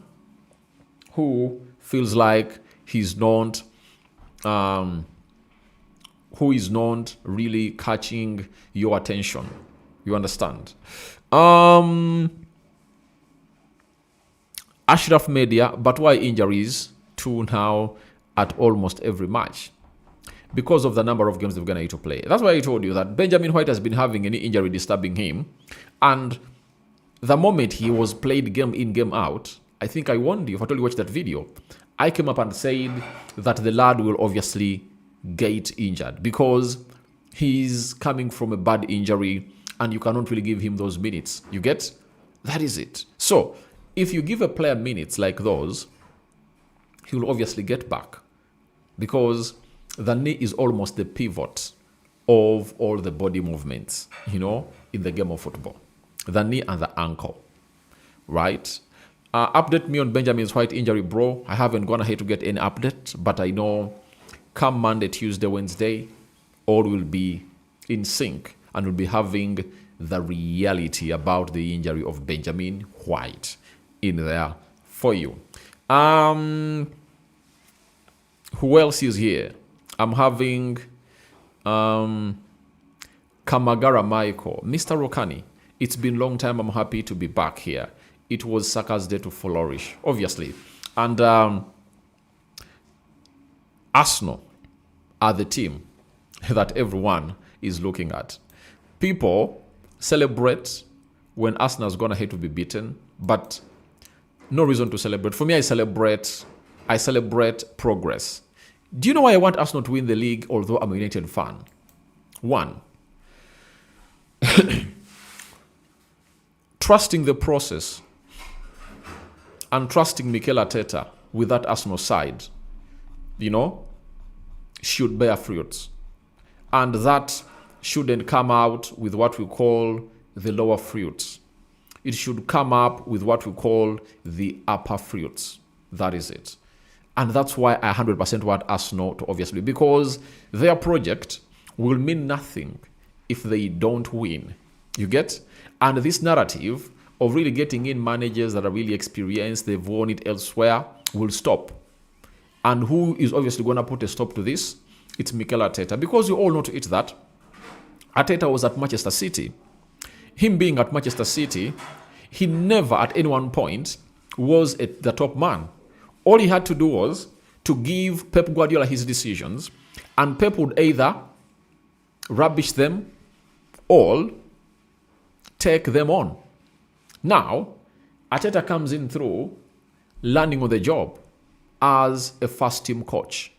who feels like he's not, who is not really catching your attention. You understand? Ashraf Media, but why injuries to now at almost every match? Because of the number of games they're going to need to play. That's why I told you that Benjamin White has been having any injury disturbing him. And the moment he was played game in, game out, I think I warned you, if I told you watch that video, I came up and said that the lad will obviously get injured because he's coming from a bad injury and you cannot really give him those minutes. You get? That is it. So, if you give a player minutes like those, he will obviously get back because the knee is almost the pivot of all the body movements, in the game of football. The knee and the ankle, right? Update me on Benjamin's White injury, bro. I haven't gone ahead to get any update, but I know come Monday, Tuesday, Wednesday, all will be in sync and we'll be having the reality about the injury of Benjamin White in there for you. Who else is here? I'm having Kamagara Michael, Mr. Rokani. It's been a long time. I'm happy to be back here. It was Saka's day to flourish, obviously. And Arsenal are the team that everyone is looking at. People celebrate when Arsenal is going to hate to be beaten, but no reason to celebrate. For me, I celebrate progress. Do you know why I want Arsenal to win the league, although I'm a United fan? One, trusting the process and trusting Mikel Arteta with that Arsenal side, should bear fruits. And that shouldn't come out with what we call the lower fruits. It should come up with what we call the upper fruits. That is it. And that's why I 100% want Arsenal to obviously, because their project will mean nothing if they don't win. You get? And this narrative of really getting in managers that are really experienced, they've won it elsewhere, will stop. And who is obviously going to put a stop to this? It's Mikel Arteta. Because you all know to it that Arteta was at Manchester City. Him being at Manchester City, he never at any one point was the top man. All he had to do was to give Pep Guardiola his decisions, and Pep would either rubbish them or take them on. Now, Arteta comes in through learning on the job as a first-team coach.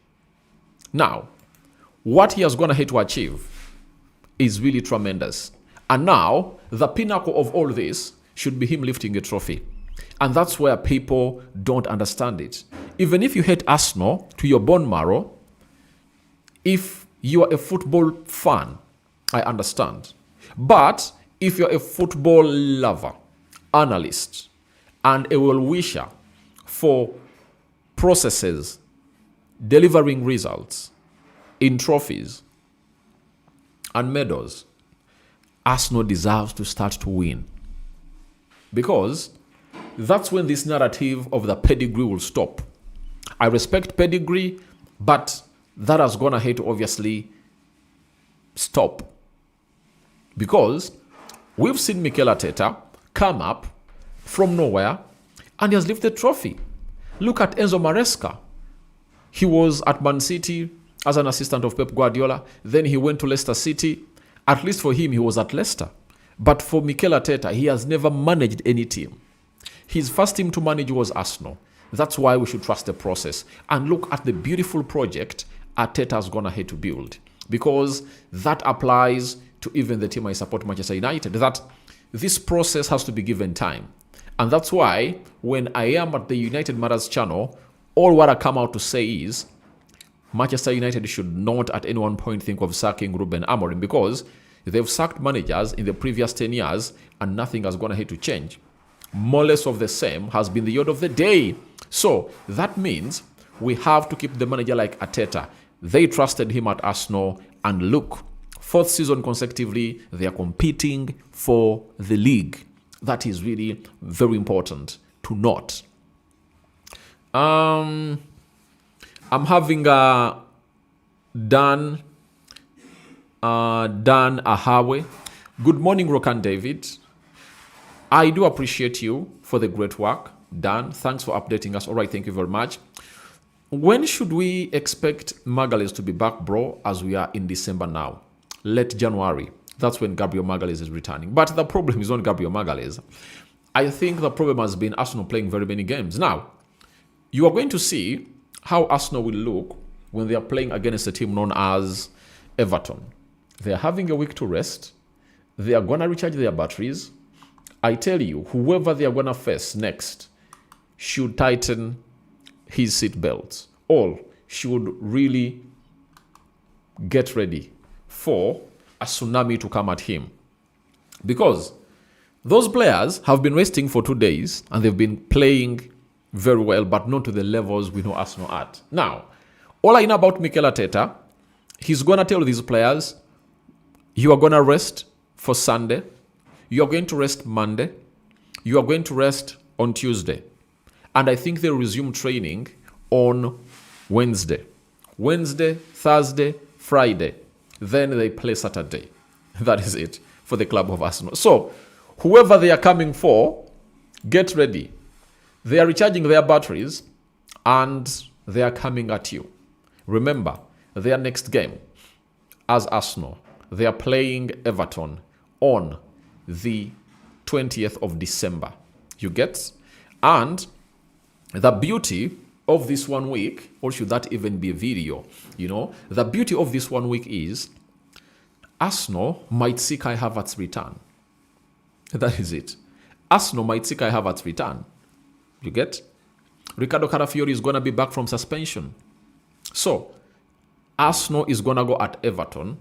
Now, what he has gone ahead to achieve is really tremendous. And now, the pinnacle of all this should be him lifting a trophy. And that's where people don't understand it. Even if you hate Arsenal to your bone marrow, if you are a football fan, I understand. But if you're a football lover, analyst, and a well-wisher for processes, delivering results in trophies and medals, Arsenal deserves to start to win. Because that's when this narrative of the pedigree will stop. I respect pedigree, but that has gone ahead to obviously stop. Because we've seen Mikel Arteta come up from nowhere and he has lifted the trophy. Look at Enzo Maresca. He was at Man City as an assistant of Pep Guardiola. Then he went to Leicester City. At least for him, he was at Leicester. But for Mikel Arteta, he has never managed any team. His first team to manage was Arsenal. That's why we should trust the process and look at the beautiful project Arteta has gone ahead to build. Because that applies to even the team I support, Manchester United, that this process has to be given time. And that's why when I am at the United Matters channel, all what I come out to say is Manchester United should not at any one point think of sacking Ruben Amorim, because they've sacked managers in the previous 10 years and nothing has gone ahead to change. More or less of the same has been the order of the day. So that means we have to keep the manager like Arteta. They trusted him at Arsenal, and look, 4th season consecutively, they are competing for the league. That is really very important to note. I'm having Dan Ahawe. Good morning, Rokani David. I do appreciate you for the great work. done. Thanks for updating us. All right, thank you very much. When should we expect Magalhaes to be back, bro, as we are in December now? Late January. That's when Gabriel Magalhaes is returning. But the problem is not Gabriel Magalhaes. I think the problem has been Arsenal playing very many games. Now, you are going to see how Arsenal will look when they are playing against a team known as Everton. They are having a week to rest. They are going to recharge their batteries. I tell you, whoever they are going to face next should tighten his seatbelt. All should really get ready for a tsunami to come at him. Because those players have been resting for 2 days and they've been playing very well, but not to the levels we know Arsenal at. Now, all I know about Mikel Arteta, he's going to tell these players, you are going to rest for Sunday, you are going to rest Monday, you are going to rest on Tuesday. And I think they'll resume training on Wednesday. Wednesday, Thursday, Friday. Then they play Saturday. That is it for the club of Arsenal. So, whoever they are coming for, get ready. They are recharging their batteries and they are coming at you. Remember, their next game as Arsenal, they are playing Everton on the 20th of December. You get? And the beauty of this 1 week, or should that even be a video, the beauty of this 1 week is Arsenal might see Kai Havertz return. That is it. Arsenal might see Kai Havertz return. You get? Ricardo Carafiori is going to be back from suspension. So, Arsenal is going to go at Everton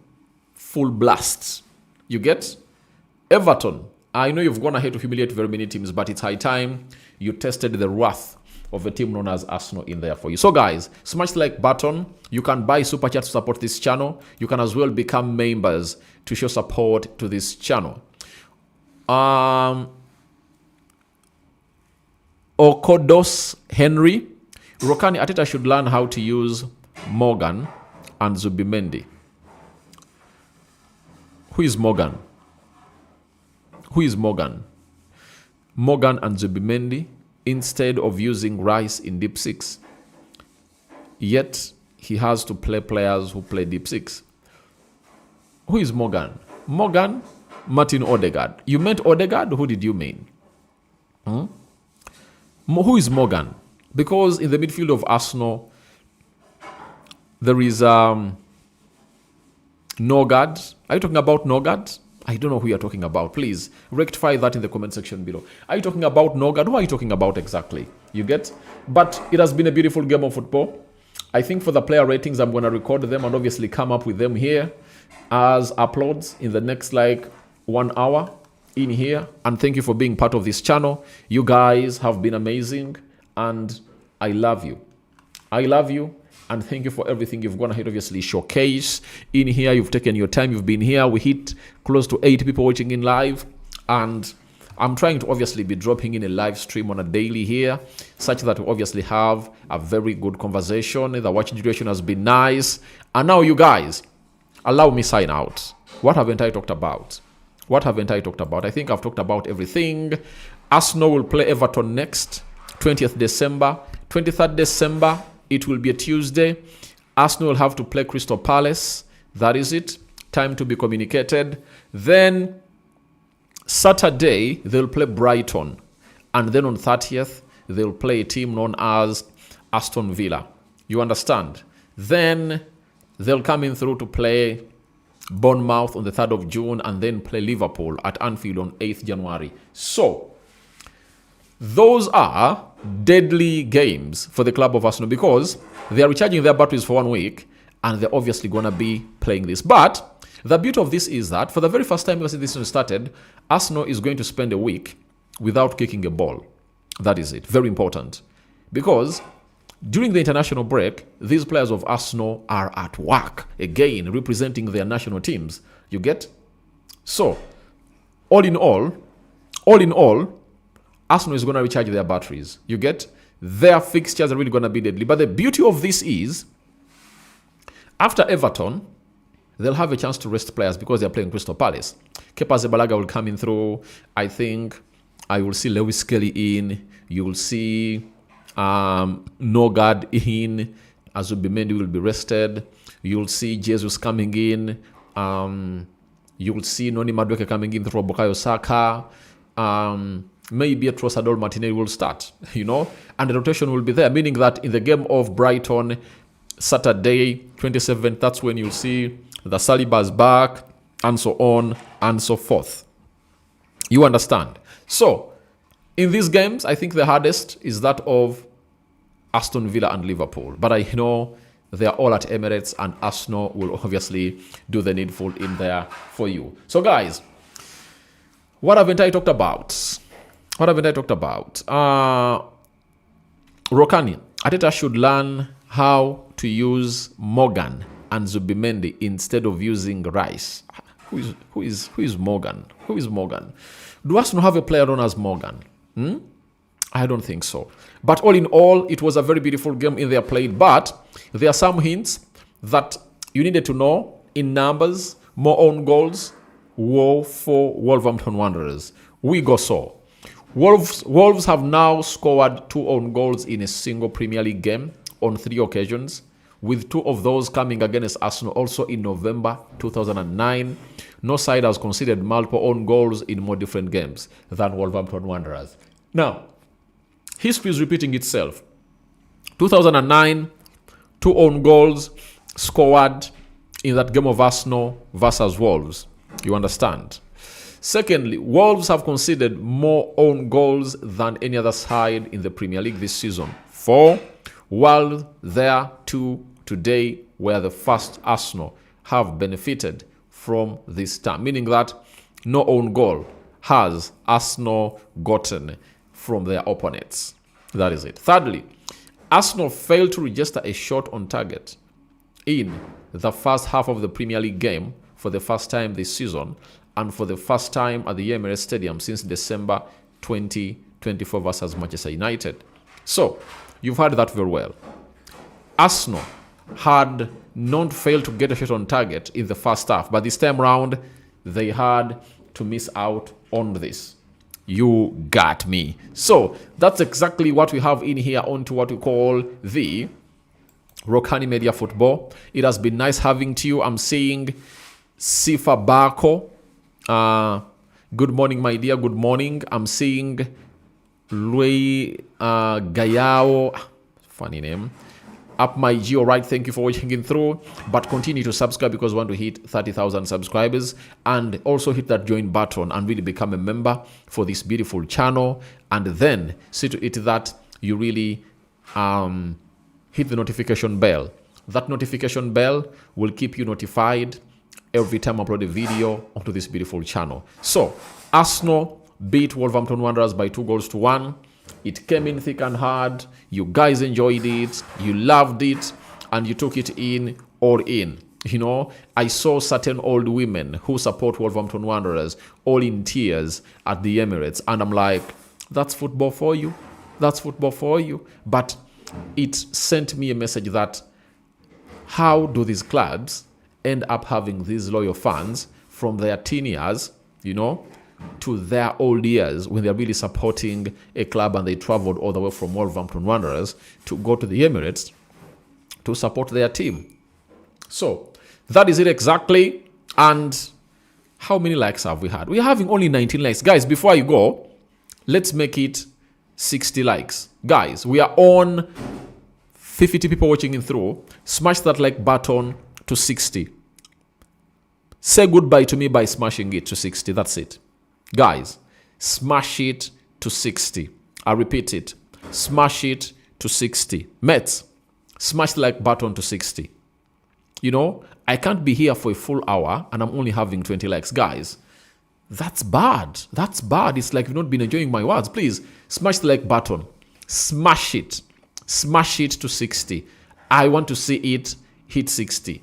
full blast. You get? Everton, I know you've gone ahead to humiliate very many teams, but it's high time you tested the wrath of a team known as Arsenal in there for you. So guys, smash the like button. You can buy super chat to support this channel. You can as well become members to show support to this channel. Okodos Henry, Rokani, Arteta should learn how to use Morgan and Zubimendi. Who is Morgan? Who is Morgan? Morgan and Zubimendi, instead of using Rice in deep six. Yet, he has to play players who play deep six. Who is Morgan? Morgan, Martin Odegaard. You meant Odegaard? Who did you mean? Who is Morgan? Because in the midfield of Arsenal, there is Norgard. Are you talking about Norgard? I don't know who you're talking about. Please rectify that in the comment section below. Are you talking about Norgard? Who are you talking about exactly? You get? But it has been a beautiful game of football. I think for the player ratings, I'm going to record them and obviously come up with them here as uploads in the next 1 hour in here. And thank you for being part of this channel. You guys have been amazing and I love you. I love you. And thank you for everything you've gone ahead, obviously, showcase in here. You've taken your time. You've been here. We hit close to 80 people watching in live. And I'm trying to obviously be dropping in a live stream on a daily here, such that we obviously have a very good conversation. The watching duration has been nice. And now you guys, allow me sign out. What haven't I talked about? What haven't I talked about? I think I've talked about everything. Arsenal will play Everton next, 20th December. 23rd December. It will be a Tuesday. Arsenal will have to play Crystal Palace. That is it. Time to be communicated. Then Saturday, they'll play Brighton. And then on 30th, they'll play a team known as Aston Villa. You understand? Then they'll come in through to play Bournemouth on the 3rd of June and then play Liverpool at Anfield on 8th January. So, those are deadly games for the club of Arsenal because they are recharging their batteries for 1 week and they're obviously going to be playing this. But the beauty of this is that for the very first time ever since this season started, Arsenal is going to spend a week without kicking a ball. That is it. Very important. Because during the international break, these players of Arsenal are at work, again, representing their national teams. You get? So, all in all, Arsenal is going to recharge their batteries. You get? Their fixtures are really going to be deadly. But the beauty of this is, after Everton, they'll have a chance to rest players because they're playing Crystal Palace. Kepa Zabalaga will come in through, I think, I will see Lewis Kelly in. You will see Nogard in. Azubimendi will be rested. You will see Jesus coming in. You will see Noni Madueke coming in through Bukayo Saka. Maybe a Trossard or Martinelli will start, and the rotation will be there, meaning that in the game of Brighton, Saturday, 27th, that's when you'll see the Saliba's back, and so on and so forth. You understand? So, in these games, I think the hardest is that of Aston Villa and Liverpool. But I know they are all at Emirates, and Arsenal will obviously do the needful in there for you. So, guys, what haven't I talked about? Rokani. Arteta should learn how to use Morgan and Zubimendi instead of using Rice. Who is Morgan? Who is Morgan? Do Arsenal have a player known as Morgan? I don't think so. But all in all, it was a very beautiful game in their play. But there are some hints that you needed to know in numbers. More own goals. Woe for Wolverhampton Wanderers. We go so. Wolves have now scored 2 own goals in a single Premier League game on 3 occasions, with 2 of those coming against Arsenal also in November 2009. No side has conceded multiple own goals in more different games than Wolverhampton Wanderers. Now, history is repeating itself. 2009, 2 own goals scored in that game of Arsenal versus Wolves. You understand? Secondly, Wolves have conceded more own goals than any other side in the Premier League this season. 4, while their 2 today were the first Arsenal have benefited from this term, meaning that no own goal has Arsenal gotten from their opponents. That is it. Thirdly, Arsenal failed to register a shot on target in the first half of the Premier League game for the first time this season, and for the first time at the Emirates Stadium since December 2024 versus Manchester United. So, you've heard that very well. Arsenal had not failed to get a shot on target in the first half, but this time round, they had to miss out on this. You got me. So, that's exactly what we have in here onto what we call the Rokani Media Football. It has been nice having to you. I'm seeing Sifa Bako. Good morning, my dear. Good morning. I'm seeing Lui Gayao. Funny name. Up my Geo, right? Thank you for watching in through. But continue to subscribe because we want to hit 30,000 subscribers. And also hit that join button and really become a member for this beautiful channel. And then see to it that you really hit the notification bell. That notification bell will keep you notified every time I upload a video onto this beautiful channel. So, Arsenal beat Wolverhampton Wanderers by 2-1. It came in thick and hard. You guys enjoyed it. You loved it. And you took it in all in. I saw certain old women who support Wolverhampton Wanderers all in tears at the Emirates. And I'm like, that's football for you. That's football for you. But it sent me a message that how do these clubs end up having these loyal fans from their teen years, to their old years when they're really supporting a club and they traveled all the way from Wolverhampton Wanderers to go to the Emirates to support their team. So, that is it exactly. And how many likes have we had? We're having only 19 likes. Guys, before you go, let's make it 60 likes. Guys, we are on 50 people watching in through. Smash that like button to 60. Say goodbye to me by smashing it to 60. That's it. Guys, smash it to 60. I repeat it. Smash it to 60. Mates, smash the like button to 60. I can't be here for a full hour and I'm only having 20 likes. Guys, that's bad. That's bad. It's like you've not been enjoying my words. Please, smash the like button. Smash it. Smash it to 60. I want to see it hit 60.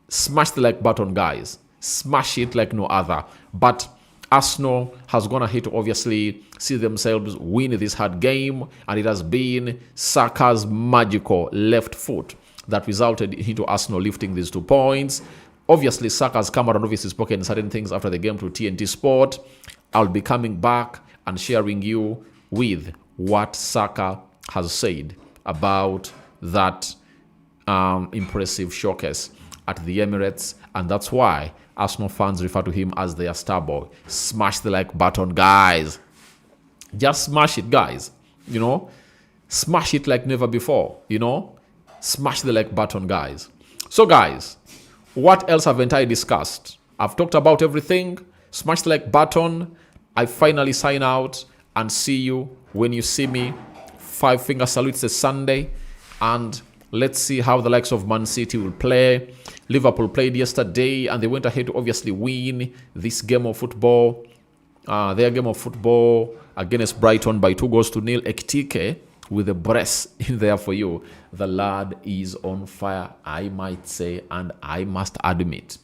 Smash the like button, guys. Smash it like no other. But Arsenal has gone ahead to obviously see themselves win this hard game, and it has been Saka's magical left foot that resulted into Arsenal lifting these 2 points. Obviously, Saka has come out and obviously spoken certain things after the game to TNT Sport. I'll be coming back and sharing you with what Saka has said about that impressive showcase at the Emirates, and that's why Arsenal fans refer to him as their star boy. Smash the like button, guys. Just smash it, guys. You know, smash it like never before. You know, smash the like button, guys. So, guys, what else haven't I discussed? I've talked about everything. Smash the like button. I finally sign out and see you when you see me. 5 finger salutes a Sunday, and let's see how the likes of Man City will play. Liverpool played yesterday, and they went ahead to obviously win this game of football. Their game of football against Brighton by 2-0. Ekitike with a brace in there for you. The lad is on fire, I might say, and I must admit.